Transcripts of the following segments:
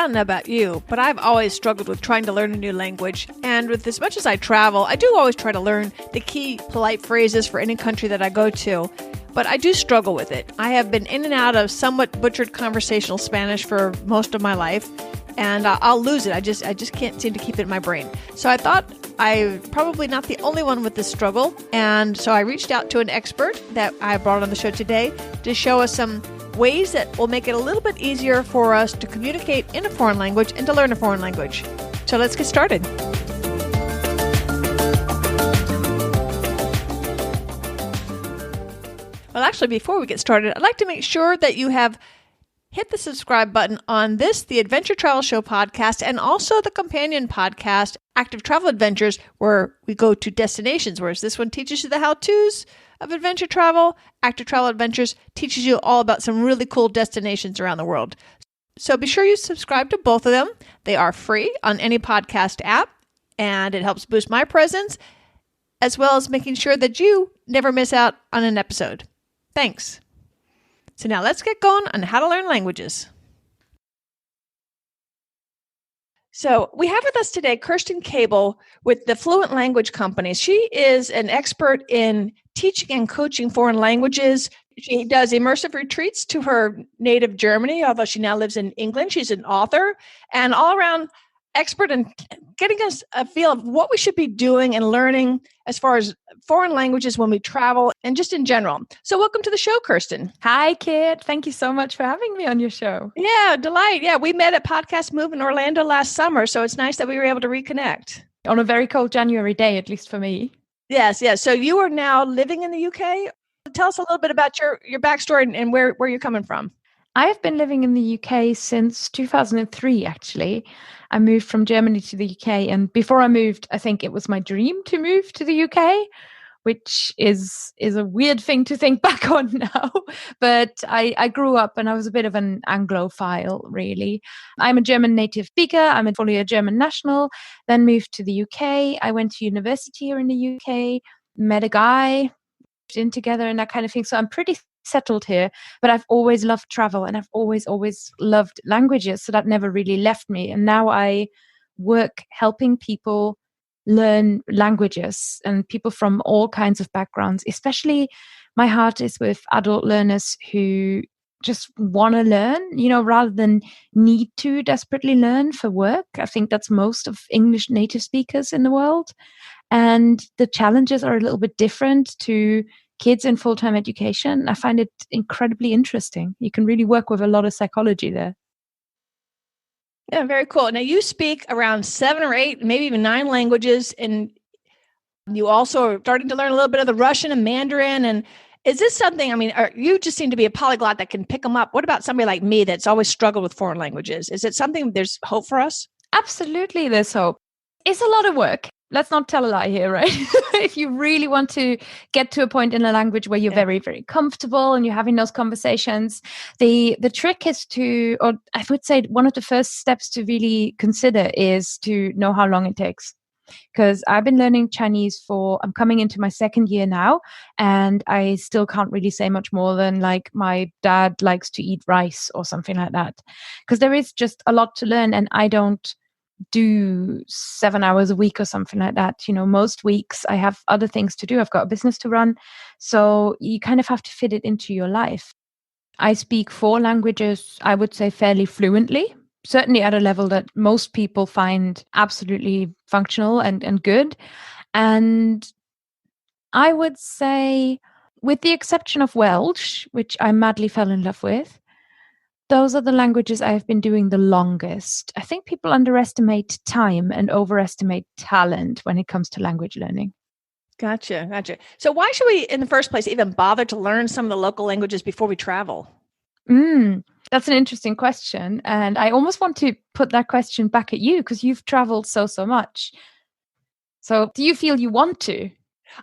don't know about you, but I've always struggled with trying to learn a new language. And with as much as I travel, I do always try to learn the key polite phrases for any country that I go to. But I do struggle with it. I have been in and out of somewhat butchered conversational Spanish for most of my life, and I'll lose it. I just can't seem to keep it in my brain. So I thought I'm probably not the only one with this struggle, and so I reached out to an expert that I brought on the show today to show us some ways that will make it a little bit easier for us to communicate in a foreign language and to learn a foreign language. So let's get started. Well, actually, before we get started, I'd like to make sure that you have hit the subscribe button on this, the Adventure Travel Show podcast, and also the companion podcast, Active Travel Adventures, where we go to destinations, whereas this one teaches you the how-tos of adventure travel. Active Travel Adventures teaches you all about some really cool destinations around the world. So be sure you subscribe to both of them. They are free on any podcast app, and it helps boost my presence, as well as making sure that you never miss out on an episode. Thanks. So now let's get going on how to learn languages. So we have with us today Kerstin Cable with the Fluent Language Company. She is an expert in teaching and coaching foreign languages. She does immersive retreats to her native Germany, although she now lives in England. She's an author and all-around expert in getting us a feel of what we should be doing and learning as far as foreign languages when we travel and just in general. So welcome to the show, Kirsten. Hi, Kit. Thank you so much for having me on your show. Yeah, delight. Yeah, we met at Podcast Move in Orlando last summer, so it's nice that we were able to reconnect. On a very cold January day, at least for me. Yes. So you are now living in the UK. Tell us a little bit about your backstory and where you're coming from. I've been living in the UK since 2003, actually. I moved from Germany to the UK. And before I moved, I think it was my dream to move to the UK, which is a weird thing to think back on now. But I grew up and I was a bit of an Anglophile, really. I'm a German native speaker. I'm fully a German national, then moved to the UK. I went to university here in the UK, met a guy, moved in together and that kind of thing. So I'm pretty settled here, but I've always loved travel and I've always loved languages. So that never really left me. And now I work helping people learn languages and people from all kinds of backgrounds. Especially my heart is with adult learners who just want to learn, rather than need to desperately learn for work. I think that's most of English native speakers in the world. And the challenges are a little bit different to kids in full-time education. I find it incredibly interesting. You can really work with a lot of psychology there. Yeah, very cool. Now you speak around 7 or 8, maybe even 9 languages, and you also are starting to learn a little bit of the Russian and Mandarin. And is this something, you just seem to be a polyglot that can pick them up. What about somebody like me that's always struggled with foreign languages? Is it something there's hope for us? Absolutely, there's hope. It's a lot of work. Let's not tell a lie here, right? If you really want to get to a point in a language where you're very, very comfortable and you're having those conversations, the trick is to, or I would say one of the first steps to really consider is to know how long it takes. Because I've been learning Chinese I'm coming into my 2nd year now, and I still can't really say much more than like my dad likes to eat rice or something like that. Because there is just a lot to learn, and I don't do 7 hours a week or something like that. Most weeks I have other things to do. I've got a business to run. So you kind of have to fit it into your life. I speak 4 languages, I would say fairly fluently, certainly at a level that most people find absolutely functional and good. And I would say, with the exception of Welsh, which I madly fell in love with, those are the languages I have been doing the longest. I think people underestimate time and overestimate talent when it comes to language learning. Gotcha. So why should we, in the first place, even bother to learn some of the local languages before we travel? That's an interesting question. And I almost want to put that question back at you because you've traveled so much. So do you feel you want to?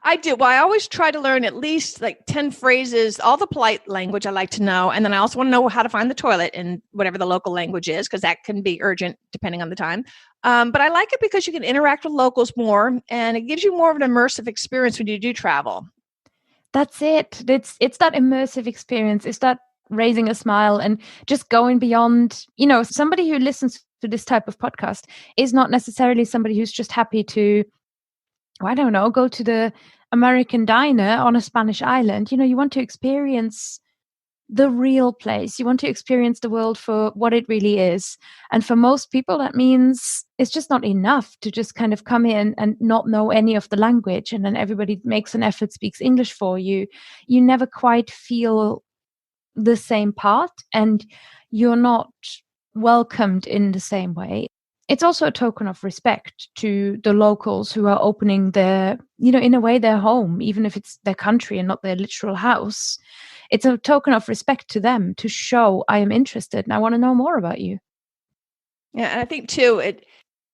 I do. Well, I always try to learn at least like 10 phrases, all the polite language I like to know. And then I also want to know how to find the toilet in whatever the local language is, because that can be urgent depending on the time. But I like it because you can interact with locals more and it gives you more of an immersive experience when you do travel. That's it. It's that immersive experience. It's that raising a smile and just going beyond, somebody who listens to this type of podcast is not necessarily somebody who's just happy to, I don't know, go to the American diner on a Spanish island. You want to experience the real place. You want to experience the world for what it really is. And for most people, that means it's just not enough to just kind of come in and not know any of the language. And then everybody makes an effort, speaks English for you. You never quite feel the same part, and you're not welcomed in the same way. It's also a token of respect to the locals who are opening their, in a way, their home, even if it's their country and not their literal house. It's a token of respect to them to show I am interested and I want to know more about you. Yeah, and I think too,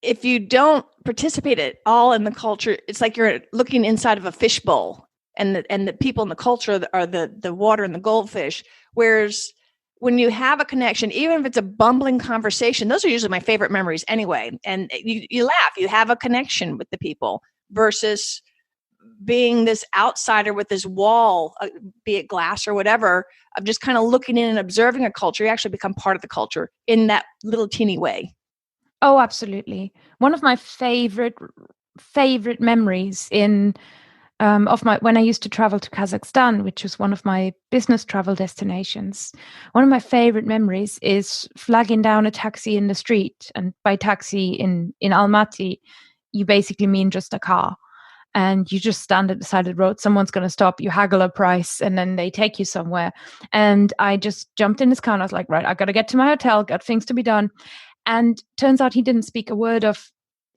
if you don't participate at all in the culture, it's like you're looking inside of a fishbowl, and the people in the culture are the water and the goldfish. Whereas when you have a connection, even if it's a bumbling conversation, those are usually my favorite memories anyway. And you laugh, you have a connection with the people versus being this outsider with this wall, be it glass or whatever, of just kind of looking in and observing a culture. You actually become part of the culture in that little teeny way. Oh, absolutely. One of my favorite memories when I used to travel to Kazakhstan, which was one of my business travel destinations. One of my favorite memories is flagging down a taxi in the street. And by taxi in Almaty, you basically mean just a car. And you just stand at the side of the road. Someone's going to stop, you haggle a price, and then they take you somewhere. And I just jumped in this car and I was like, right, I got to get to my hotel, got things to be done. And turns out he didn't speak a word of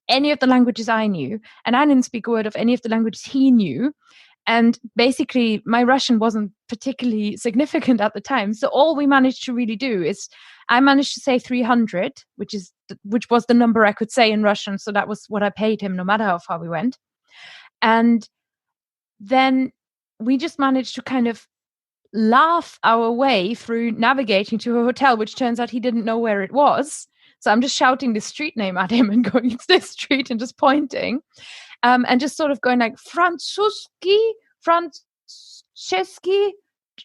any of the languages I knew. And I didn't speak a word of any of the languages he knew. And basically, my Russian wasn't particularly significant at the time. So all we managed to really do is I managed to say 300, which was the number I could say in Russian. So that was what I paid him, no matter how far we went. And then we just managed to kind of laugh our way through navigating to a hotel, which turns out he didn't know where it was. So I'm just shouting the street name at him and going, it's this street, and just pointing. And just sort of going like, Franzuski,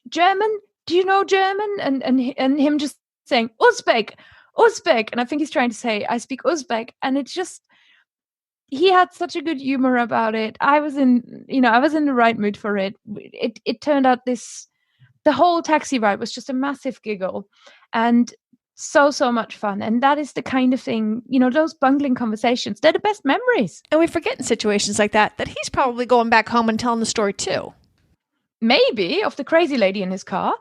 German, do you know German? And him just saying, Uzbek. And I think he's trying to say, I speak Uzbek. And it's just, he had such a good humor about it. I was in the right mood for it. It turned out the whole taxi ride was just a massive giggle and so much fun. And that is the kind of thing, those bungling conversations, they're the best memories. And we forget in situations like that he's probably going back home and telling the story too. Maybe of the crazy lady in his car.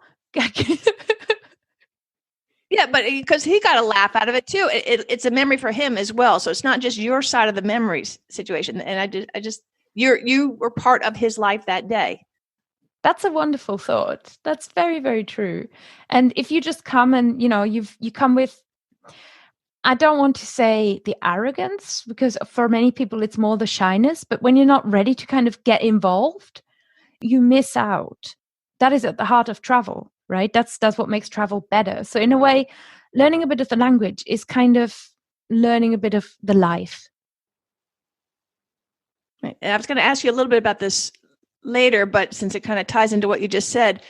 Yeah, but because he got a laugh out of it too. It's a memory for him as well. So it's not just your side of the memories situation. And you were part of his life that day. That's a wonderful thought. That's very, very true. And if you just come and, you come with, I don't want to say the arrogance, because for many people it's more the shyness, but when you're not ready to kind of get involved, you miss out. That is at the heart of travel. Right? That's what makes travel better. So in a way, learning a bit of the language is kind of learning a bit of the life. Right. And I was going to ask you a little bit about this later, but since it kind of ties into what you just said,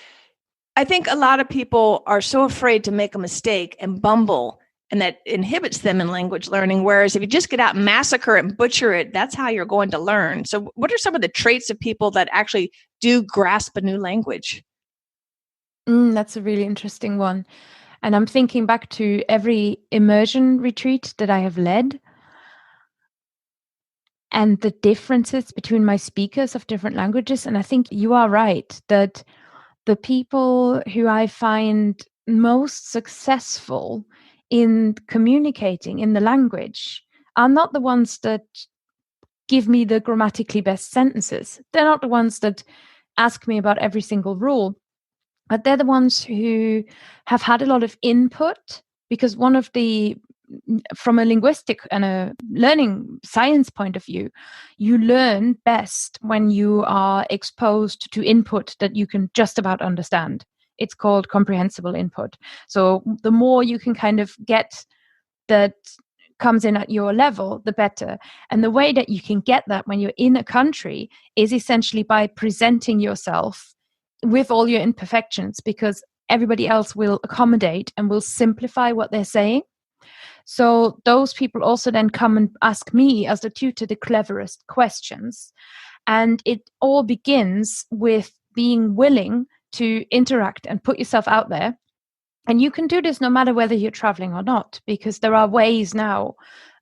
I think a lot of people are so afraid to make a mistake and bumble, and that inhibits them in language learning. Whereas if you just get out and massacre it and butcher it, that's how you're going to learn. So what are some of the traits of people that actually do grasp a new language? That's a really interesting one. And I'm thinking back to every immersion retreat that I have led and the differences between my speakers of different languages. And I think you are right that the people who I find most successful in communicating in the language are not the ones that give me the grammatically best sentences. They're not the ones that ask me about every single rule. But they're the ones who have had a lot of input, because from a linguistic and a learning science point of view, you learn best when you are exposed to input that you can just about understand. It's called comprehensible input. So the more you can kind of get that comes in at your level, the better. And the way that you can get that when you're in a country is essentially by presenting yourself with all your imperfections, because everybody else will accommodate and will simplify what they're saying. So those people also then come and ask me as the tutor the cleverest questions. And it all begins with being willing to interact and put yourself out there. And you can do this no matter whether you're traveling or not, because there are ways now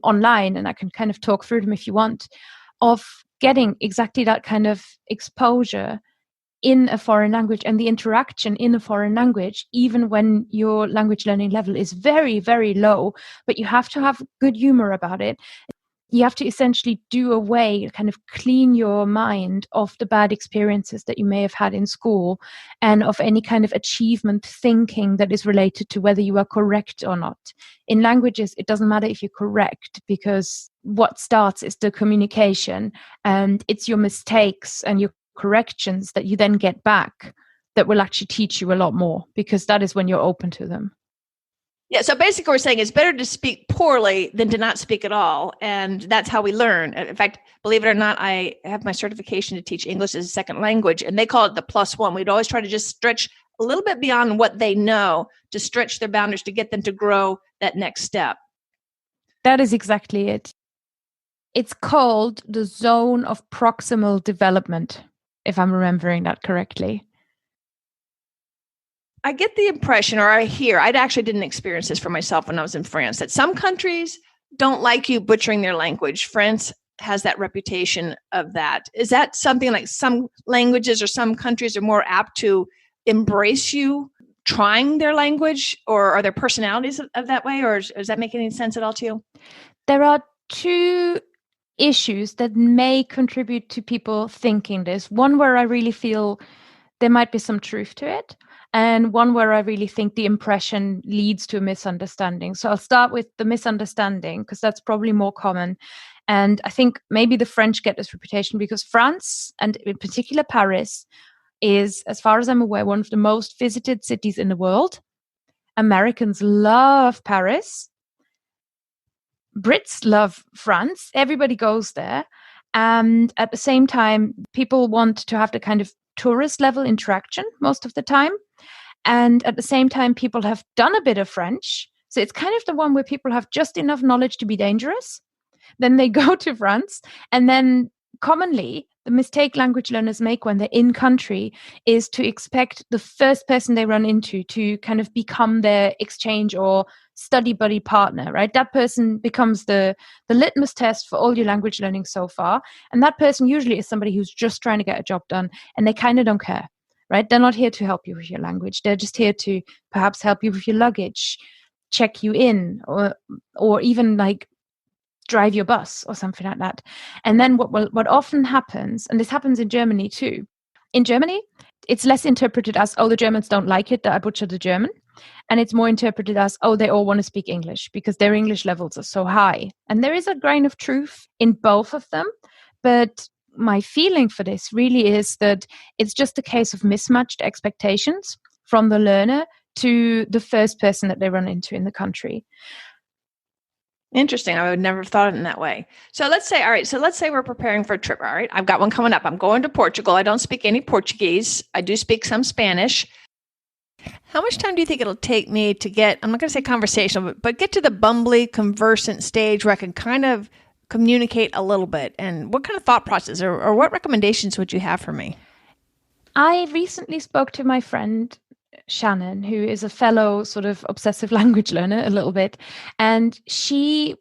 online, and I can kind of talk through them if you want, of getting exactly that kind of exposure in a foreign language and the interaction in a foreign language, even when your language learning level is very, very low. But you have to have good humor about it. You have to essentially do away, kind of clean your mind of the bad experiences that you may have had in school and of any kind of achievement thinking that is related to whether you are correct or not. In languages, it doesn't matter if you're correct, because what starts is the communication, and it's your mistakes and your corrections that you then get back that will actually teach you a lot more, because that is when you're open to them. Yeah, so basically we're saying it's better to speak poorly than to not speak at all. And that's how we learn. In fact, believe it or not, I have my certification to teach English as a second language, and they call it the +1. We'd always try to just stretch a little bit beyond what they know to stretch their boundaries to get them to grow that next step. That is exactly it. It's called the zone of proximal development, if I'm remembering that correctly. I get the impression, or I hear, I actually didn't experience this for myself when I was in France, that some countries don't like you butchering their language. France has that reputation of that. Is that something like some languages or some countries are more apt to embrace you trying their language, or are there personalities of that way, or does that make any sense at all to you? There are two issues that may contribute to people thinking this. One where I really feel there might be some truth to it, and one where I really think the impression leads to a misunderstanding. So I'll start with the misunderstanding, because that's probably more common. And I think maybe the French get this reputation because France, and in particular Paris, is, as far as I'm aware, one of the most visited cities in the world. Americans love Paris. Brits love France. Everybody goes there. And at the same time, people want to have the kind of tourist level interaction most of the time. And at the same time, people have done a bit of French. So it's kind of the one where people have just enough knowledge to be dangerous. Then they go to France. And then commonly, the mistake language learners make when they're in country is to expect the first person they run into to kind of become their exchange or study buddy partner, right? That person becomes the litmus test for all your language learning so far. And that person usually is somebody who's just trying to get a job done, and they kind of don't care, right? They're not here to help you with your language. They're just here to perhaps help you with your luggage, check you in, or even like drive your bus or something like that. And then what often happens, and this happens in Germany too, in Germany, it's less interpreted as, oh, the Germans don't like it that I butcher the German. And it's more interpreted as, oh, they all want to speak English because their English levels are so high. And there is a grain of truth in both of them. But my feeling for this really is that it's just a case of mismatched expectations from the learner to the first person that they run into in the country. Interesting. I would never have thought of it in that way. So let's say we're preparing for a trip. All right. I've got one coming up. I'm going to Portugal. I don't speak any Portuguese. I do speak some Spanish. How much time do you think it'll take me to get, I'm not going to say conversational, but get to the bumbly, conversant stage where I can kind of communicate a little bit? And what kind of thought process or what recommendations would you have for me? I recently spoke to my friend Shannon, who is a fellow sort of obsessive language learner a little bit. And she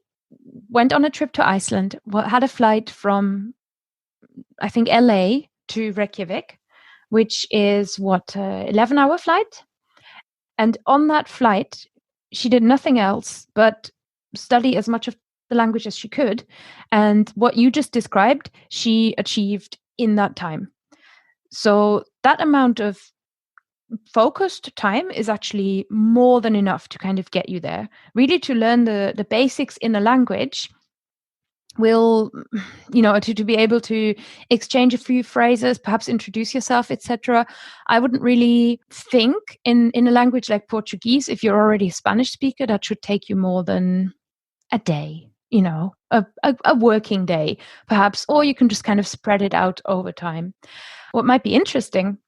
went on a trip to Iceland, had a flight from, I think, LA to Reykjavik, which is 11-hour flight. And on that flight, she did nothing else but study as much of the language as she could. And what you just described, she achieved in that time. So that amount of focused time is actually more than enough to kind of get you there. Really, to learn the basics in a language will, to be able to exchange a few phrases, perhaps introduce yourself, etc. I wouldn't really think in a language like Portuguese, if you're already a Spanish speaker, that should take you more than a day, a working day, perhaps, or you can just kind of spread it out over time. What might be interesting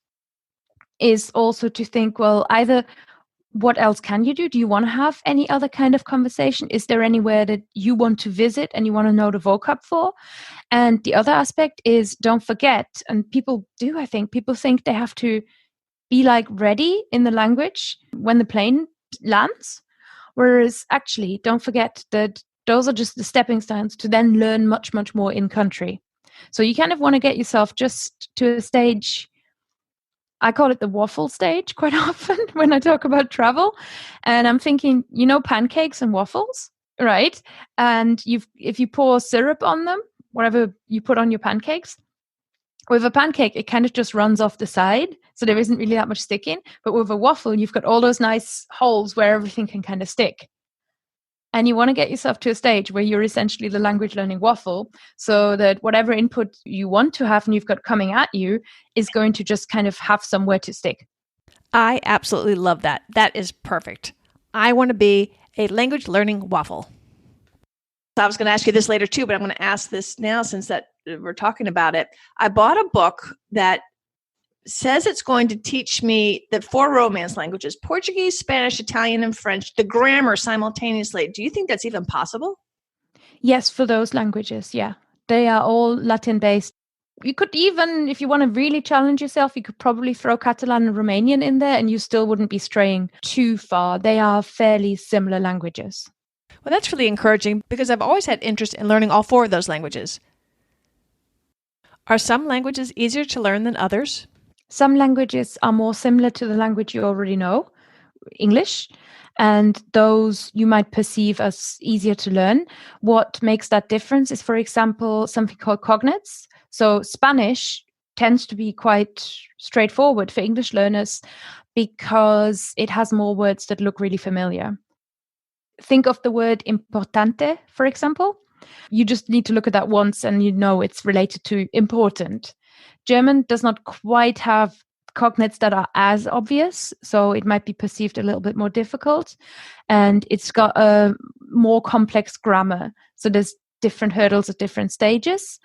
is also to think, well, either what else can you do? Do you want to have any other kind of conversation? Is there anywhere that you want to visit and you want to know the vocab for? And the other aspect is, don't forget, and people do, I think, people think they have to be like ready in the language when the plane lands. Whereas actually, don't forget that those are just the stepping stones to then learn much, much more in country. So you kind of want to get yourself just to a stage. I call it the waffle stage quite often when I talk about travel. And I'm thinking, pancakes and waffles, right? And if you pour syrup on them, whatever you put on your pancakes, with a pancake, it kind of just runs off the side. So there isn't really that much sticking. But with a waffle, you've got all those nice holes where everything can kind of stick. And you want to get yourself to a stage where you're essentially the language learning waffle, so that whatever input you want to have and you've got coming at you is going to just kind of have somewhere to stick. I absolutely love that. That is perfect. I want to be a language learning waffle. I was going to ask you this later too, but I'm going to ask this now since that we're talking about it. I bought a book that says it's going to teach me the 4 Romance languages: Portuguese, Spanish, Italian, and French, the grammar simultaneously. Do you think that's even possible? Yes, for those languages, yeah. They are all Latin-based. You could even, if you want to really challenge yourself, you could probably throw Catalan and Romanian in there and you still wouldn't be straying too far. They are fairly similar languages. Well, that's really encouraging because I've always had interest in learning all 4 of those languages. Are some languages easier to learn than others? Some languages are more similar to the language you already know, English, and those you might perceive as easier to learn. What makes that difference is, for example, something called cognates. So Spanish tends to be quite straightforward for English learners because it has more words that look really familiar. Think of the word importante, for example. You just need to look at that once and you know it's related to important. German does not quite have cognates that are as obvious, so it might be perceived a little bit more difficult. And it's got a more complex grammar. So there's different hurdles at different stages.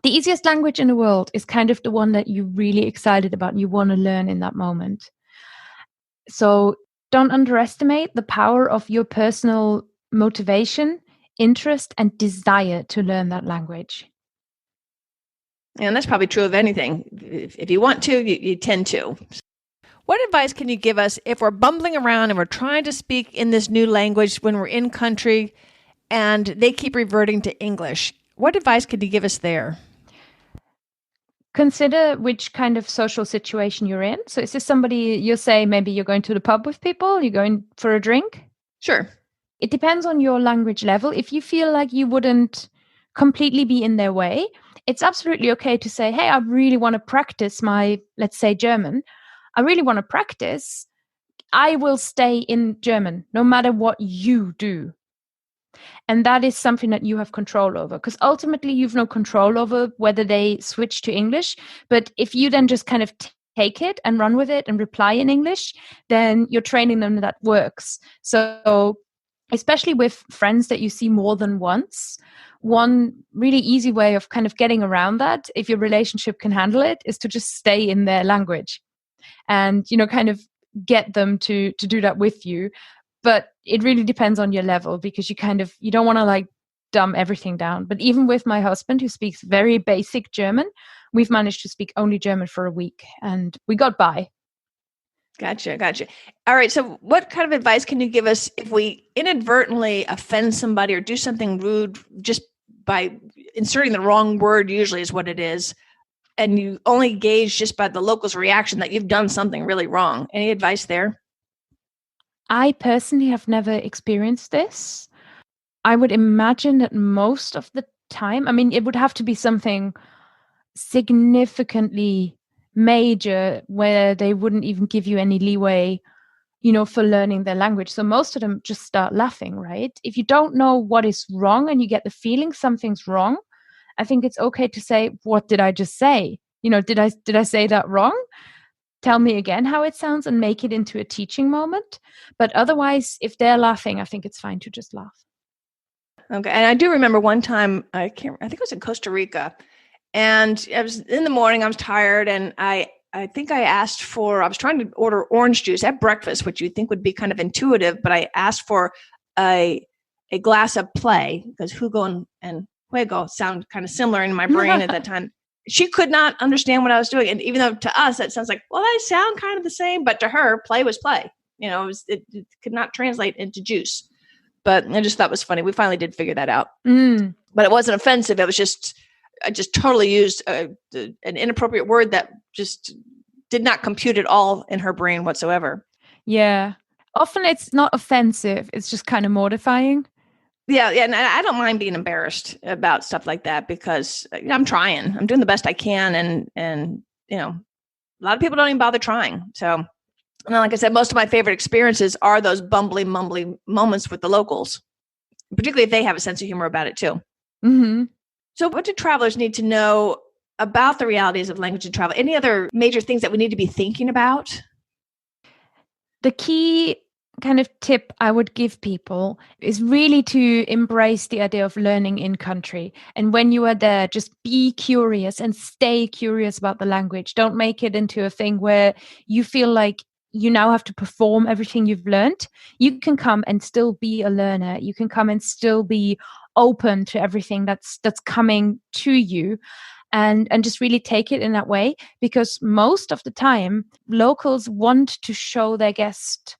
The easiest language in the world is kind of the one that you're really excited about and you want to learn in that moment. So don't underestimate the power of your personal motivation, interest, and desire to learn that language. And that's probably true of anything. If you want to, you tend to. What advice can you give us if we're bumbling around and we're trying to speak in this new language when we're in country and they keep reverting to English? What advice could you give us there? Consider which kind of social situation you're in. So is this somebody, you say maybe you're going to the pub with people, you're going for a drink? Sure. It depends on your language level. If you feel like you wouldn't completely be in their way, it's absolutely okay to say, hey, I really want to practice my, let's say, German. I really want to practice. I will stay in German no matter what you do. And that is something that you have control over, because ultimately you've no control over whether they switch to English. But if you then just kind of take it and run with it and reply in English, then you're training them that works. So especially with friends that you see more than once, one really easy way of kind of getting around that, if your relationship can handle it, is to just stay in their language and, kind of get them to do that with you. But it really depends on your level, because you don't want to like dumb everything down. But even with my husband, who speaks very basic German, we've managed to speak only German for a week and we got by. Gotcha. All right. So what kind of advice can you give us if we inadvertently offend somebody or do something rude just by inserting the wrong word, usually is what it is, and you only gauge just by the local's reaction that you've done something really wrong? Any advice there? I personally have never experienced this. I would imagine that most of the time, it would have to be something significantly major where they wouldn't even give you any leeway, for learning their language. So most of them just start laughing, right? If you don't know what is wrong and you get the feeling something's wrong, I think it's okay to say, what did I just say? Did I say that wrong? Tell me again how it sounds and make it into a teaching moment. But otherwise, if they're laughing, I think it's fine to just laugh. Okay. And I do remember one time, I think it was in Costa Rica, and I was in the morning, I was tired, and I I think I was trying to order orange juice at breakfast, which you'd think would be kind of intuitive, but I asked for a glass of play because jugo and juego sound kind of similar in my brain at that time. She could not understand what I was doing. And even though to us, that sounds like, well, they sound kind of the same, but to her, play was play. It could not translate into juice. But I just thought it was funny. We finally did figure that out. But it wasn't offensive. It was I just totally used an inappropriate word that just did not compute at all in her brain whatsoever. Yeah. Often it's not offensive. It's just kind of mortifying. Yeah. And I don't mind being embarrassed about stuff like that because I'm trying. I'm doing the best I can. And a lot of people don't even bother trying. So, and like I said, most of my favorite experiences are those bumbly, mumbly moments with the locals, particularly if they have a sense of humor about it too. Mm-hmm. So what do travelers need to know about the realities of language and travel? Any other major things that we need to be thinking about? The key kind of tip I would give people is really to embrace the idea of learning in country. And when you are there, just be curious and stay curious about the language. Don't make it into a thing where you feel like you now have to perform everything you've learned. You can come and still be a learner. You can come and still be open to everything that's coming to you. And just really take it in that way, because most of the time locals want to show their guest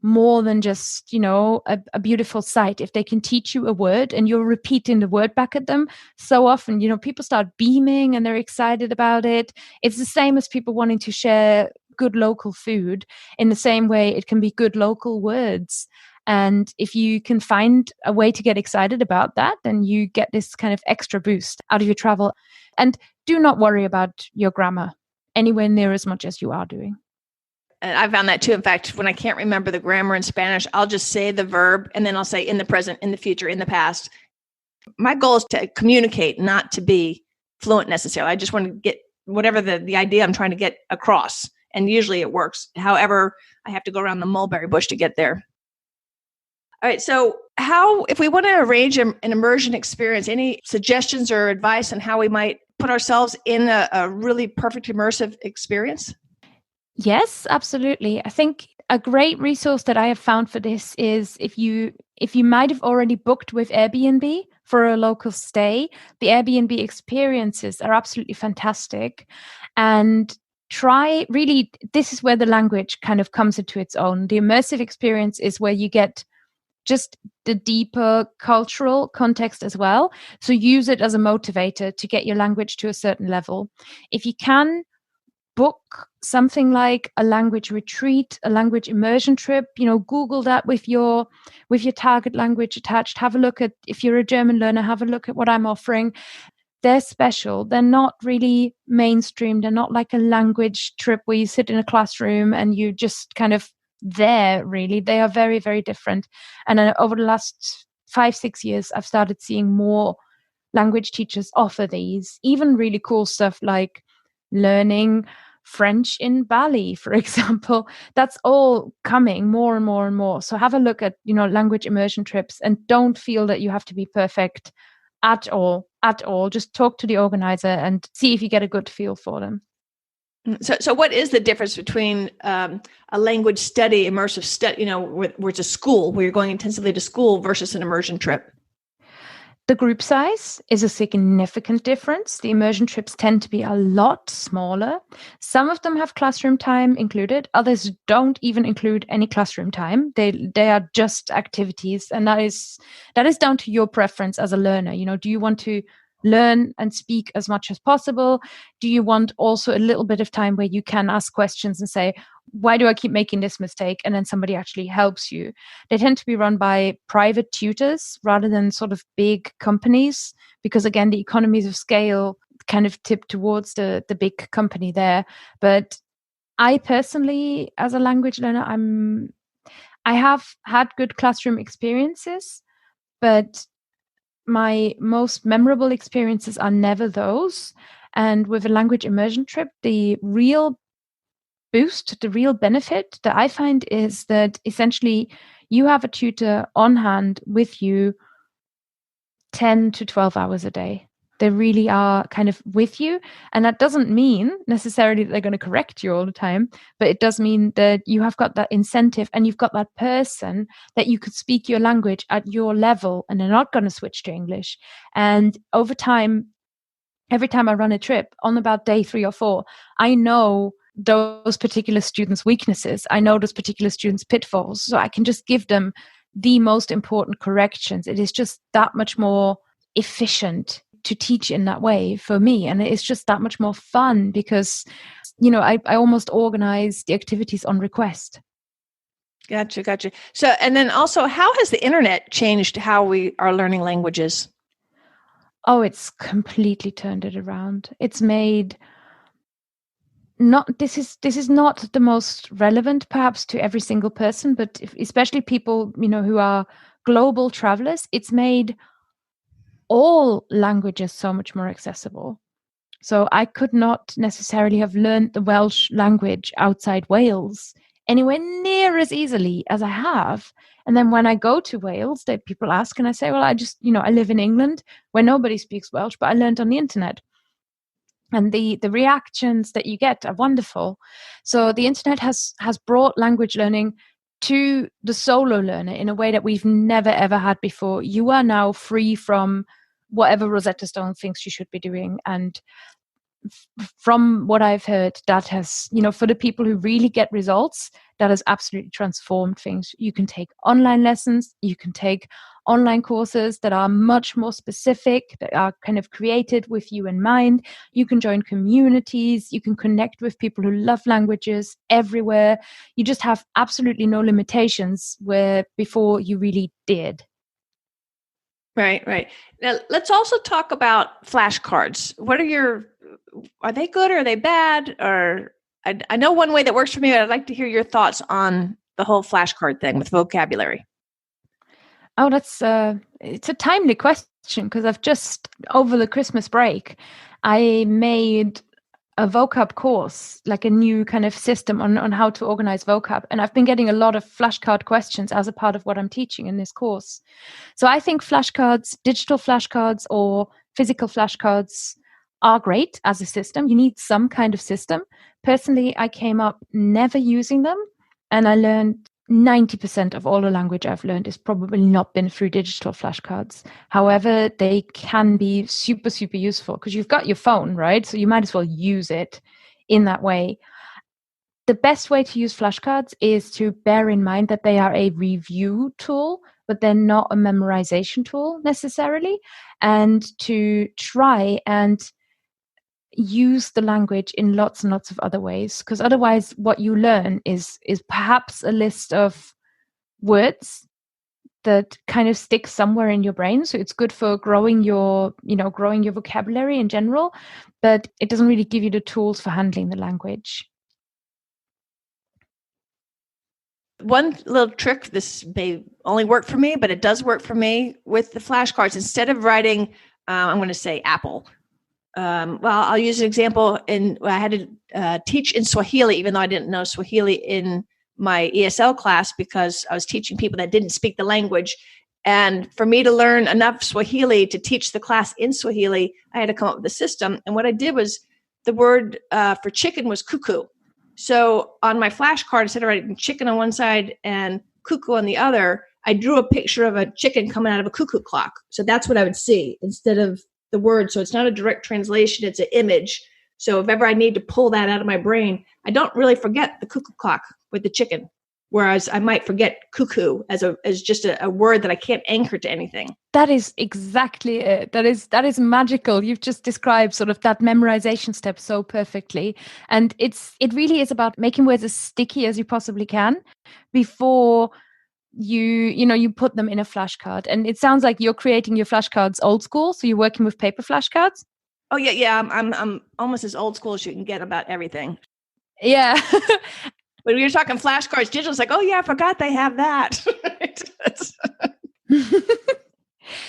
more than just, a beautiful sight. If they can teach you a word and you're repeating the word back at them, so often, people start beaming and they're excited about it. It's the same as people wanting to share good local food. In the same way, it can be good local words. And if you can find a way to get excited about that, then you get this kind of extra boost out of your travel. And do not worry about your grammar anywhere near as much as you are doing. And I found that too. In fact, when I can't remember the grammar in Spanish, I'll just say the verb and then I'll say in the present, in the future, in the past. My goal is to communicate, not to be fluent necessarily. I just want to get whatever the idea I'm trying to get across. And usually it works. However, I have to go around the mulberry bush to get there. All right. So if we want to arrange an immersion experience, any suggestions or advice on how we might put ourselves in a really perfect immersive experience? Yes, absolutely. I think a great resource that I have found for this is if you might have already booked with Airbnb for a local stay, the Airbnb experiences are absolutely fantastic. And this is where the language kind of comes into its own. The immersive experience is where you get just the deeper cultural context as well. So use it as a motivator to get your language to a certain level. If you can, book something like a language retreat, a language immersion trip, Google that with your target language attached. Have a look at, if you're a German learner, have a look at what I'm offering. They're special. They're not really mainstream. They're not like a language trip where you sit in a classroom and you just kind of there, really. They are very, very different. And over the last 5-6 years, I've started seeing more language teachers offer these, even really cool stuff like learning French in Bali, for example. That's all coming more and more and more. So have a look at, language immersion trips, and don't feel that you have to be perfect at all. Just talk to the organizer and see if you get a good feel for them. So what is the difference between a language study, immersive study, where it's a school, where you're going intensively to school, versus an immersion trip? The group size is a significant difference. The immersion trips tend to be a lot smaller. Some of them have classroom time included. Others don't even include any classroom time. They are just activities, and that is down to your preference as a learner. Do you want to learn and speak as much as possible? Do you want also a little bit of time where you can ask questions and say, why do I keep making this mistake? And then somebody actually helps you. They tend to be run by private tutors rather than sort of big companies, because again, the economies of scale kind of tip towards the big company there. But I personally, as a language learner, I have had good classroom experiences, but my most memorable experiences are never those. And with a language immersion trip, the real boost, the real benefit that I find is that essentially you have a tutor on hand with you 10 to 12 hours a day. They really are kind of with you. And that doesn't mean necessarily that they're going to correct you all the time, but it does mean that you have got that incentive and you've got that person that you could speak your language at your level and they're not going to switch to English. And over time, every time I run a trip, on about day 3 or 4, I know those particular students' weaknesses. I know those particular students' pitfalls. So I can just give them the most important corrections. It is just that much more efficient to teach in that way for me. And it's just that much more fun because, I almost organize the activities on request. Gotcha. So, and then also, how has the internet changed how we are learning languages? Oh, it's completely turned it around. It's made this is not the most relevant perhaps to every single person, but especially people, who are global travelers, it's made all languages so much more accessible. So I could not necessarily have learned the Welsh language outside Wales anywhere near as easily as I have. And then when I go to Wales, people ask and I say, well, I just, I live in England where nobody speaks Welsh, but I learned on the internet. And the reactions that you get are wonderful. So the internet has brought language learning to the solo learner in a way that we've never, ever had before. You are now free from whatever Rosetta Stone thinks you should be doing. And from what I've heard, that has, for the people who really get results, that has absolutely transformed things. You can take online lessons, you can take online courses that are much more specific, that are kind of created with you in mind. You can join communities, you can connect with people who love languages everywhere. You just have absolutely no limitations where before you really did. Right. Now, let's also talk about flashcards. Are they good or are they bad? Or I know one way that works for me, but I'd like to hear your thoughts on the whole flashcard thing with vocabulary. Oh, it's a timely question because I've just, over the Christmas break, I made a vocab course, like a new kind of system on how to organize vocab. And I've been getting a lot of flashcard questions as a part of what I'm teaching in this course. So I think flashcards, digital flashcards or physical flashcards are great as a system. You need some kind of system. Personally, I came up never using them, and I learned 90% of all the language I've learned has probably not been through digital flashcards. However, they can be super, super useful because you've got your phone, right? So you might as well use it in that way. The best way to use flashcards is to bear in mind that they are a review tool, but they're not a memorization tool necessarily, and to try and use the language in lots and lots of other ways, because otherwise what you learn is perhaps a list of words that kind of stick somewhere in your brain. So it's good for growing your vocabulary in general, but it doesn't really give you the tools for handling the language. One little trick, this may only work for me, but it does work for me with the flashcards. Instead of writing, I'm going to say apple. I'll use an example. I had to teach in Swahili, even though I didn't know Swahili in my ESL class because I was teaching people that didn't speak the language. And for me to learn enough Swahili to teach the class in Swahili, I had to come up with a system. And what I did was the word for chicken was cuckoo. So on my flashcard, instead of writing chicken on one side and cuckoo on the other, I drew a picture of a chicken coming out of a cuckoo clock. So that's what I would see instead of the word. So it's not a direct translation, it's an image. So if ever I need to pull that out of my brain, I don't really forget the cuckoo clock with the chicken. Whereas I might forget cuckoo as just a word that I can't anchor to anything. That is exactly it. That is magical. You've just described sort of that memorization step so perfectly. And it really is about making words as sticky as you possibly can before you put them in a flashcard. And it sounds like you're creating your flashcards old school. So you're working with paper flashcards? Oh yeah. I'm almost as old school as you can get about everything. Yeah. When you're talking flashcards, digital, it's like, oh yeah, I forgot they have that.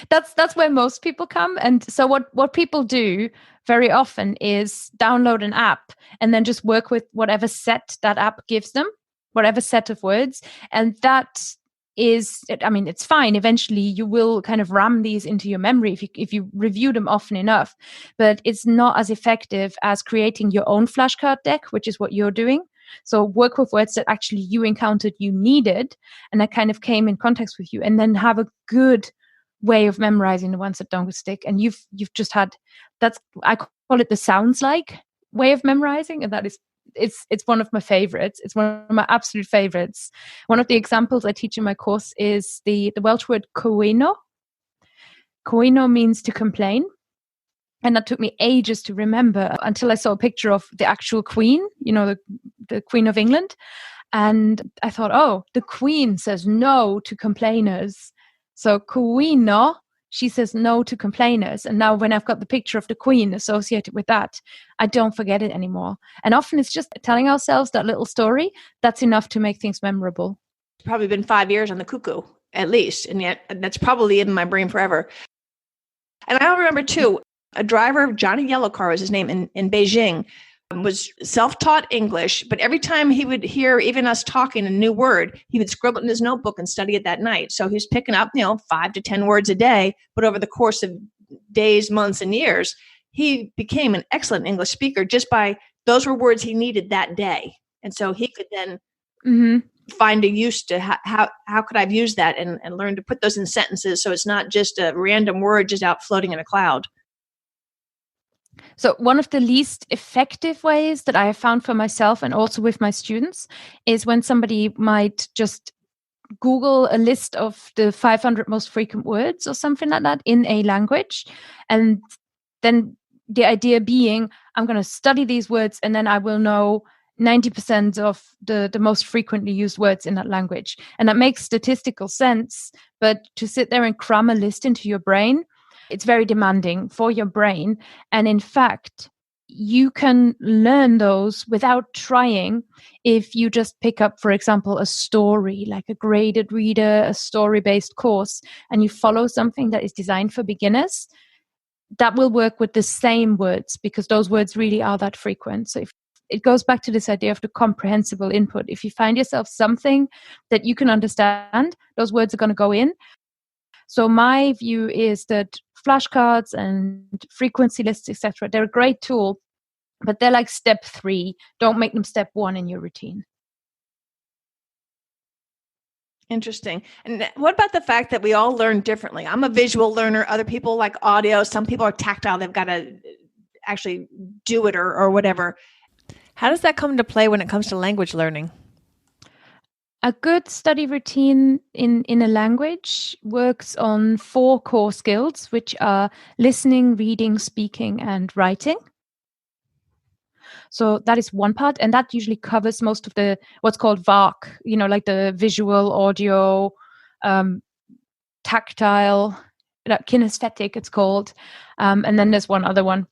That's where most people come. And so what people do very often is download an app and then just work with whatever set that app gives them, whatever set of words. And that it's fine. Eventually you will kind of ram these into your memory if you review them often enough, but it's not as effective as creating your own flashcard deck, which is what you're doing. So work with words that actually you encountered, you needed, and that kind of came in context with you, and then have a good way of memorizing the ones that don't stick. And you've just had, I call it the sounds like way of memorizing, and that is it's one of my favorites. It's one of my absolute favorites. One of the examples I teach in my course is the Welsh word coino. Coino means to complain. And that took me ages to remember until I saw a picture of the actual Queen, the Queen of England. And I thought, oh, the Queen says no to complainers. So Queen, she says no to complainers. And now when I've got the picture of the Queen associated with that, I don't forget it anymore. And often it's just telling ourselves that little story. That's enough to make things memorable. It's probably been 5 years on the cuckoo, at least. And yet that's probably in my brain forever. And I remember too, a driver, Johnny Yellowcar was his name, in Beijing, was self-taught English, but every time he would hear even us talking a new word, he would scribble it in his notebook and study it that night. So he was picking up, 5 to 10 words a day, but over the course of days, months, and years, he became an excellent English speaker just by those were words he needed that day. And so he could then find a use to how could I use that and learn to put those in sentences so it's not just a random word just out floating in a cloud. So one of the least effective ways that I have found for myself and also with my students is when somebody might just Google a list of the 500 most frequent words or something like that in a language. And then the idea being, I'm going to study these words and then I will know 90% of the most frequently used words in that language. And that makes statistical sense. But to sit there and cram a list into your brain, it's very demanding for your brain. And in fact, you can learn those without trying if you just pick up, for example, a story, like a graded reader, a story-based course, and you follow something that is designed for beginners. That will work with the same words because those words really are that frequent. So if it goes back to this idea of the comprehensible input. If you find yourself something that you can understand, those words are going to go in. So my view is that flashcards and frequency lists, etc., they're a great tool, but they're like step 3. Don't make them step 1 in your routine. Interesting. And what about the fact that we all learn differently? I'm a visual learner. Other people like audio. Some people are tactile. They've got to actually do it or whatever. How does that come into play when it comes to language learning? A good study routine in a language works on 4 core skills, which are listening, reading, speaking, and writing. So that is one part, and that usually covers most of the what's called VARC, like the visual, audio, tactile, kinesthetic, it's called. And then there's one other one.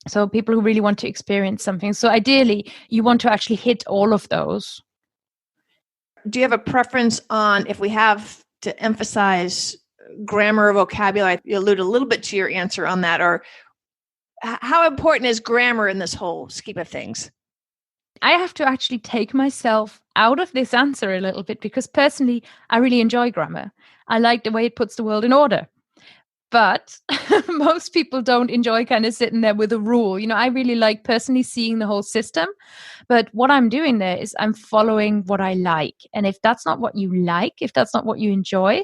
So people who really want to experience something. So ideally, you want to actually hit all of those. Do you have a preference on if we have to emphasize grammar or vocabulary? You allude a little bit to your answer on that, or how important is grammar in this whole scheme of things? I have to actually take myself out of this answer a little bit because personally, I really enjoy grammar. I like the way it puts the world in order. But most people don't enjoy kind of sitting there with a rule. I really like personally seeing the whole system. But what I'm doing there is I'm following what I like. And if that's not what you like, if that's not what you enjoy,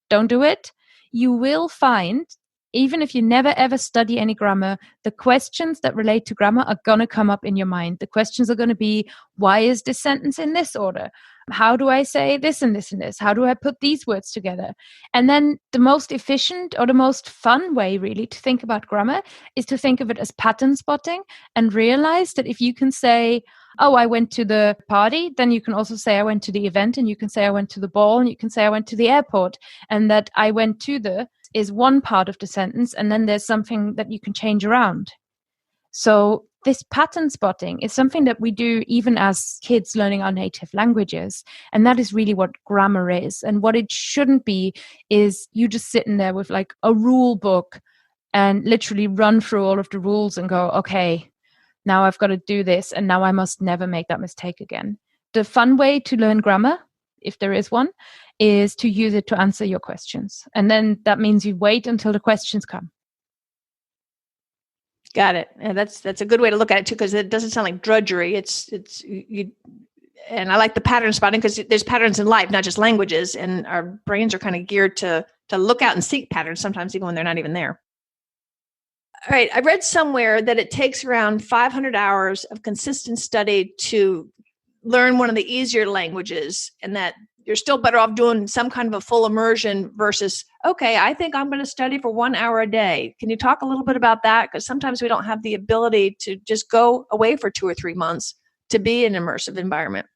don't do it. You will find, even if you never ever study any grammar, the questions that relate to grammar are going to come up in your mind. The questions are going to be, why is this sentence in this order? How do I say this and this and this? How do I put these words together? And then the most efficient or the most fun way really to think about grammar is to think of it as pattern spotting and realize that if you can say, oh, I went to the party, then you can also say I went to the event, and you can say I went to the ball, and you can say I went to the airport, and that I went to the is one part of the sentence, and then there's something that you can change around. So this pattern spotting is something that we do even as kids learning our native languages. And that is really what grammar is. And what it shouldn't be is you just sitting there with like a rule book and literally run through all of the rules and go, okay, now I've got to do this, and now I must never make that mistake again. The fun way to learn grammar if there is one, is to use it to answer your questions. And then that means you wait until the questions come. Got it. And that's a good way to look at it too, because it doesn't sound like drudgery. It's you. And I like the pattern spotting because there's patterns in life, not just languages, and our brains are kind of geared to look out and seek patterns sometimes, even when they're not even there. All right. I read somewhere that it takes around 500 hours of consistent study to learn one of the easier languages, and that you're still better off doing some kind of a full immersion versus, okay, I think I'm going to study for 1 hour a day. Can you talk a little bit about that? Because sometimes we don't have the ability to just go away for 2 or 3 months to be in an immersive environment.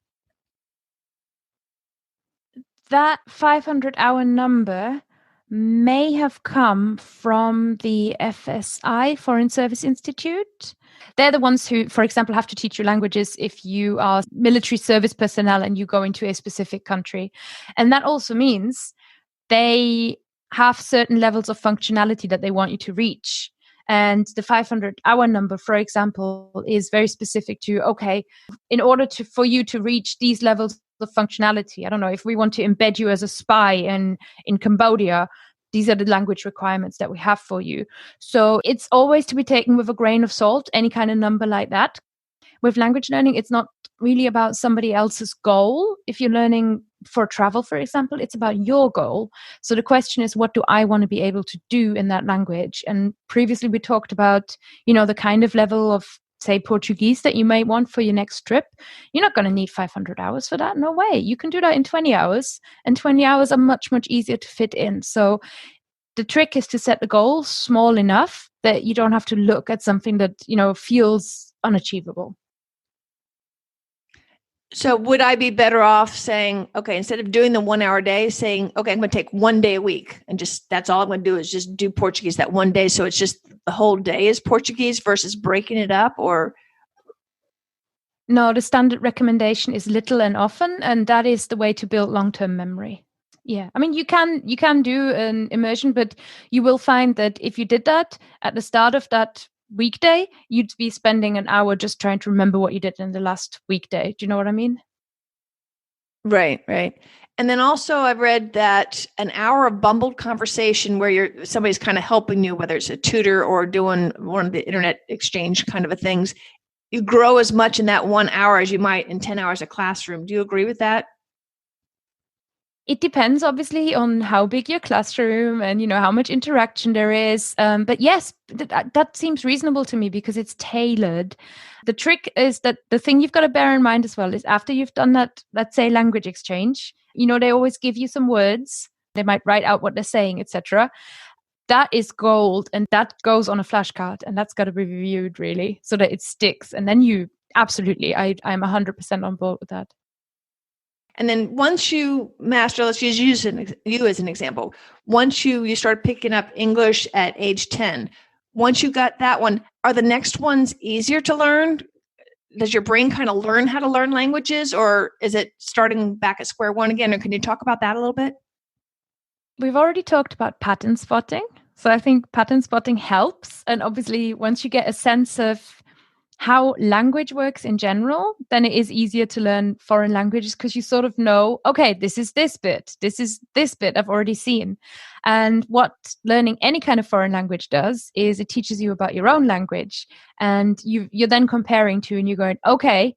That 500-hour number may have come from the FSI, Foreign Service Institute. They're the ones who, for example, have to teach you languages if you are military service personnel and you go into a specific country. And that also means they have certain levels of functionality that they want you to reach. And the 500-hour number, for example, is very specific to, okay, in order for you to reach these levels of functionality, I don't know, if we want to embed you as a spy in Cambodia, these are the language requirements that we have for you. So it's always to be taken with a grain of salt, any kind of number like that. With language learning, it's not really about somebody else's goal. If you're learning for travel, for example, it's about your goal. So the question is, what do I want to be able to do in that language? And previously we talked about, the kind of level of, say, Portuguese that you may want for your next trip. You're not going to need 500 hours for that. No way. You can do that in 20 hours, and 20 hours are much, much easier to fit in. So the trick is to set the goal small enough that you don't have to look at something that, feels unachievable. So would I be better off saying, okay, instead of doing the 1 hour a day, saying, okay, I'm going to take 1 day a week and that's all I'm going to do is just do Portuguese that one day. So it's just the whole day is Portuguese versus breaking it up, or? No, the standard recommendation is little and often, and that is the way to build long-term memory. Yeah. I mean, you can do an immersion, but you will find that if you did that at the start of that weekday, you'd be spending an hour just trying to remember what you did in the last weekday. Do you know what I mean? Right. And then also I've read that an hour of bumbled conversation where somebody's kind of helping you, whether it's a tutor or doing one of the internet exchange kind of things, you grow as much in that 1 hour as you might in 10 hours of classroom. Do you agree with that? It depends, obviously, on how big your classroom and, how much interaction there is. But yes, that seems reasonable to me because it's tailored. The trick is that the thing you've got to bear in mind as well is after you've done that, let's say, language exchange, they always give you some words. They might write out what they're saying, etc. That is gold, and that goes on a flashcard, and that's got to be reviewed really so that it sticks. And then absolutely, I'm 100% on board with that. And then once you master, let's use you as an example. Once you start picking up English at age 10, once you got that one, are the next ones easier to learn? Does your brain kind of learn how to learn languages, or is it starting back at square one again? Or can you talk about that a little bit? We've already talked about pattern spotting. So I think pattern spotting helps. And obviously, once you get a sense of how language works in general, then it is easier to learn foreign languages because you sort of know, okay, this is this bit I've already seen. And what learning any kind of foreign language does is it teaches you about your own language. And you're then comparing to, and you're going, okay,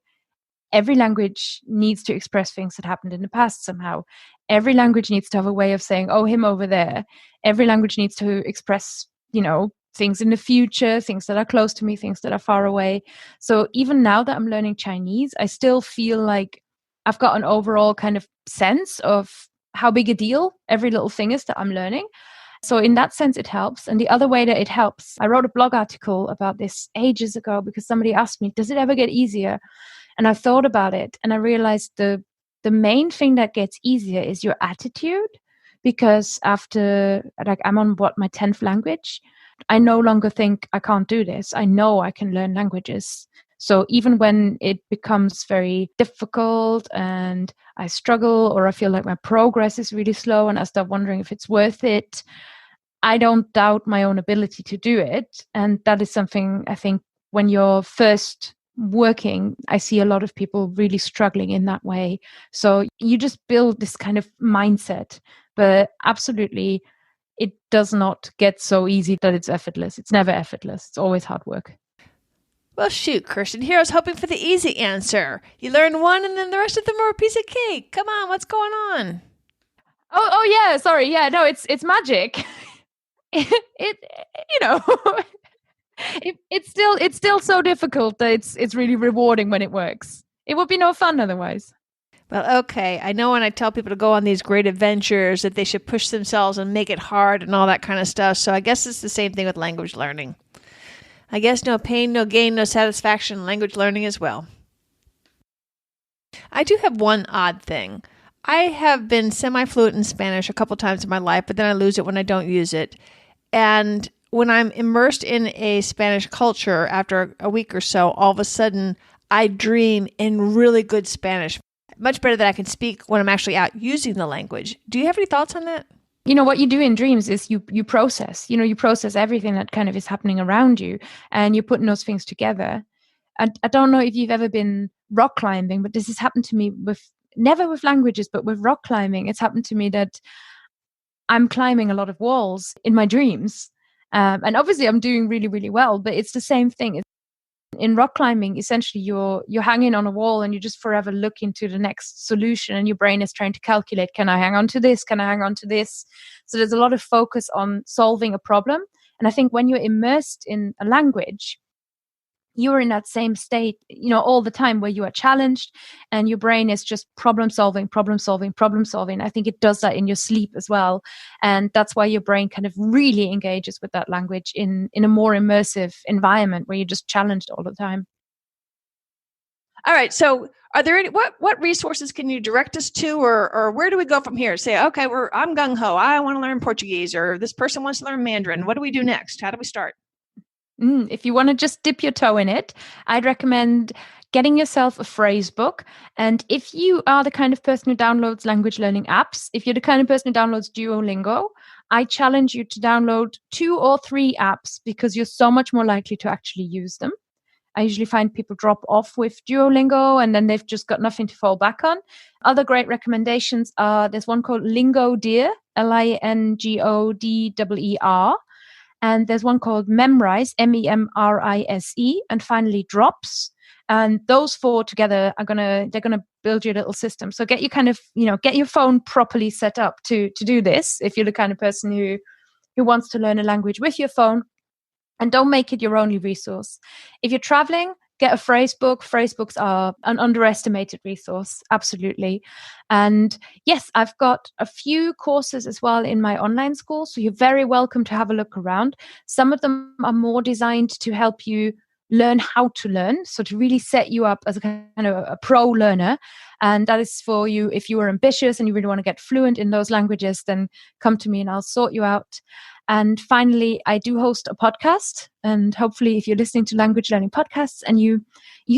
every language needs to express things that happened in the past somehow. Every language needs to have a way of saying, oh, him over there. Every language needs to express, things in the future, things that are close to me, things that are far away. So even now that I'm learning Chinese, I still feel like I've got an overall kind of sense of how big a deal every little thing is that I'm learning. So in that sense, it helps. And the other way that it helps, I wrote a blog article about this ages ago because somebody asked me, does it ever get easier? And I thought about it and I realized the main thing that gets easier is your attitude, because after, I'm on my 10th language, I no longer think I can't do this. I know I can learn languages. So even when it becomes very difficult and I struggle or I feel like my progress is really slow and I start wondering if it's worth it, I don't doubt my own ability to do it. And that is something I think when you're first working, I see a lot of people really struggling in that way. So you just build this kind of mindset, but absolutely, it does not get so easy that it's effortless. It's never effortless. It's always hard work. Well, shoot, Kirsten, here I was hoping for the easy answer. You learn one and then the rest of them are a piece of cake. Come on, what's going on? Oh yeah, sorry. Yeah, no, it's magic. it you know, it's still so difficult that it's really rewarding when it works. It would be no fun otherwise. Well, okay. I know when I tell people to go on these great adventures that they should push themselves and make it hard and all that kind of stuff. So I guess it's the same thing with language learning. I guess no pain, no gain, no satisfaction in language learning as well. I do have one odd thing. I have been semi-fluent in Spanish a couple times in my life, but then I lose it when I don't use it. And when I'm immersed in a Spanish culture after a week or so, all of a sudden I dream in really good Spanish. Much better than I can speak when I'm actually out using the language. Do you have any thoughts on that? What you do in dreams is you process, you process everything that kind of is happening around you, and you're putting those things together. And I don't know if you've ever been rock climbing, but this has happened to me never with languages, but with rock climbing. It's happened to me that I'm climbing a lot of walls in my dreams. And obviously I'm doing really, really well, but it's the same thing. In rock climbing, essentially you're hanging on a wall and you just forever look into the next solution, and your brain is trying to calculate, can I hang on to this? Can I hang on to this? So there's a lot of focus on solving a problem. And I think when you're immersed in a language, you're in that same state, all the time, where you are challenged and your brain is just problem solving. I think it does that in your sleep as well. And that's why your brain kind of really engages with that language in a more immersive environment where you're just challenged all the time. All right. So are there any, what resources can you direct us to, or where do we go from here? Say, okay, I'm gung-ho. I want to learn Portuguese, or this person wants to learn Mandarin. What do we do next? How do we start? If you want to just dip your toe in it, I'd recommend getting yourself a phrase book. And if you are the kind of person who downloads language learning apps, if you're the kind of person who downloads Duolingo, I challenge you to download 2 or 3 apps, because you're so much more likely to actually use them. I usually find people drop off with Duolingo and then they've just got nothing to fall back on. Other great recommendations are, there's one called Lingodeer, Lingodeer. And there's one called Memrise, Memrise, and finally Drops. And those 4 together they're gonna build your little system. So get get your phone properly set up to do this, if you're the kind of person who wants to learn a language with your phone. And don't make it your only resource. If you're traveling, get a phrase book. Phrase books are an underestimated resource, absolutely. And yes, I've got a few courses as well in my online school, so you're very welcome to have a look around. Some of them are more designed to help you learn how to learn, so to really set you up as a kind of a pro learner. And that is for you if you are ambitious and you really want to get fluent in those languages, then come to me and I'll sort you out. And finally, I do host a podcast, and hopefully if you're listening to language learning podcasts and you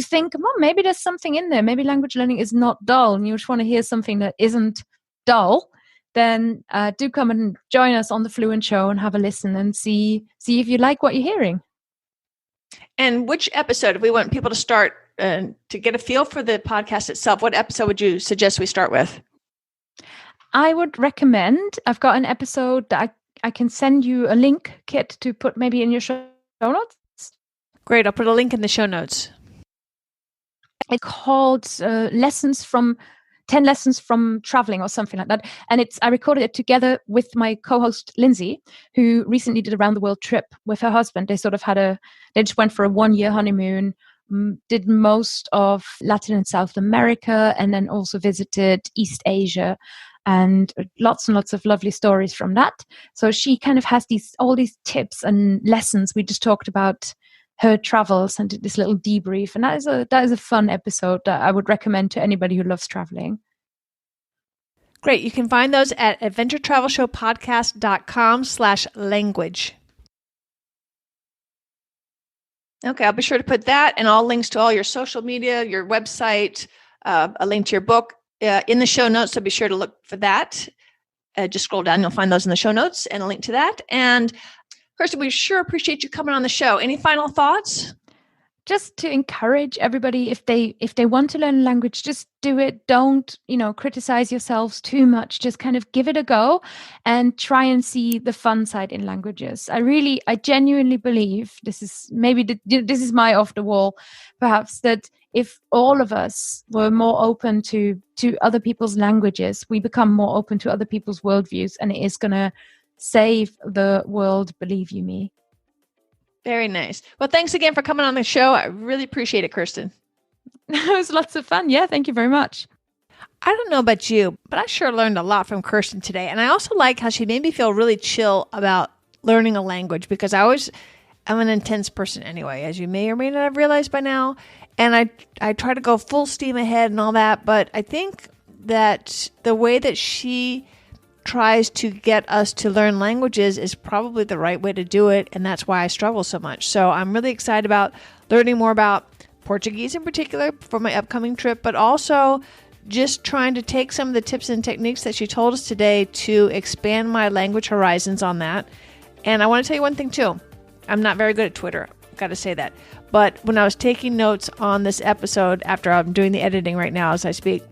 think, well, maybe there's something in there, maybe language learning is not dull, and you just want to hear something that isn't dull, then do come and join us on the Fluent Show and have a listen and see if you like what you're hearing. And which episode, if we want people to start to get a feel for the podcast itself, what episode would you suggest we start with? I would recommend, I've got an episode that I can send you a link, Kit, to put maybe in your show notes. Great. I'll put a link in the show notes. It's called 10 Lessons from Traveling or something like that. And I recorded it together with my co-host, Lindsay, who recently did a round the world trip with her husband. They just went for a 1-year honeymoon, did most of Latin and South America, and then also visited East Asia. And lots and lots of lovely stories from that. So she kind of has all these tips and lessons. We just talked about her travels and did this little debrief. And that is a fun episode that I would recommend to anybody who loves traveling. Great. You can find those at adventuretravelshowpodcast.com/language. Okay, I'll be sure to put that and all links to all your social media, your website, a link to your book in the show notes. So be sure to look for that. Just scroll down. You'll find those in the show notes and a link to that. And Kirsten, we sure appreciate you coming on the show. Any final thoughts? just to encourage everybody, if they want to learn a language, just do it. Don't, criticize yourselves too much. Just kind of give it a go and try and see the fun side in languages. I genuinely believe, this is my off the wall, perhaps, that if all of us were more open to other people's languages, we become more open to other people's worldviews, and it is going to save the world, believe you me. Very nice. Well, thanks again for coming on the show. I really appreciate it, Kirsten. It was lots of fun. Yeah, thank you very much. I don't know about you, but I sure learned a lot from Kirsten today. And I also like how she made me feel really chill about learning a language, because I'm an intense person anyway, as you may or may not have realized by now. And I try to go full steam ahead and all that. But I think that the way that she tries to get us to learn languages is probably the right way to do it, and that's why I struggle so much. So I'm really excited about learning more about Portuguese in particular for my upcoming trip, but also just trying to take some of the tips and techniques that she told us today to expand my language horizons on that. And I want to tell you one thing too. I'm not very good at Twitter, I've got to say that. But when I was taking notes on this episode, after I'm doing the editing right now as I speak,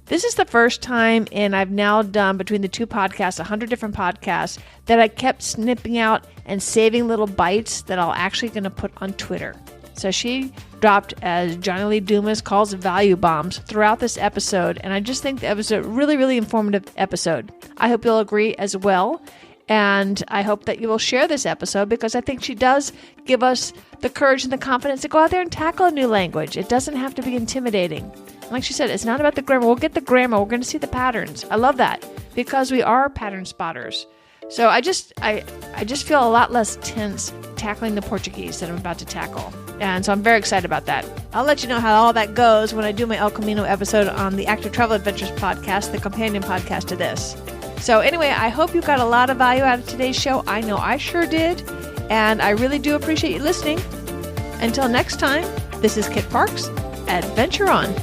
this is the first time, and I've now done between the two podcasts, 100 different podcasts, that I kept snipping out and saving little bites that I'll actually going to put on Twitter. So she dropped, as Johnny Lee Dumas calls, value bombs throughout this episode, and I just think that it was a really, really informative episode. I hope you'll agree as well, and I hope that you will share this episode, because I think she does give us the courage and the confidence to go out there and tackle a new language. It doesn't have to be intimidating. Like she said, it's not about the grammar. We'll get the grammar. We're going to see the patterns. I love that, because we are pattern spotters. So I just feel a lot less tense tackling the Portuguese that I'm about to tackle. And so I'm very excited about that. I'll let you know how all that goes when I do my El Camino episode on the Active Travel Adventures podcast, the companion podcast to this. So anyway, I hope you got a lot of value out of today's show. I know I sure did. And I really do appreciate you listening. Until next time, this is Kit Parks. Adventure on.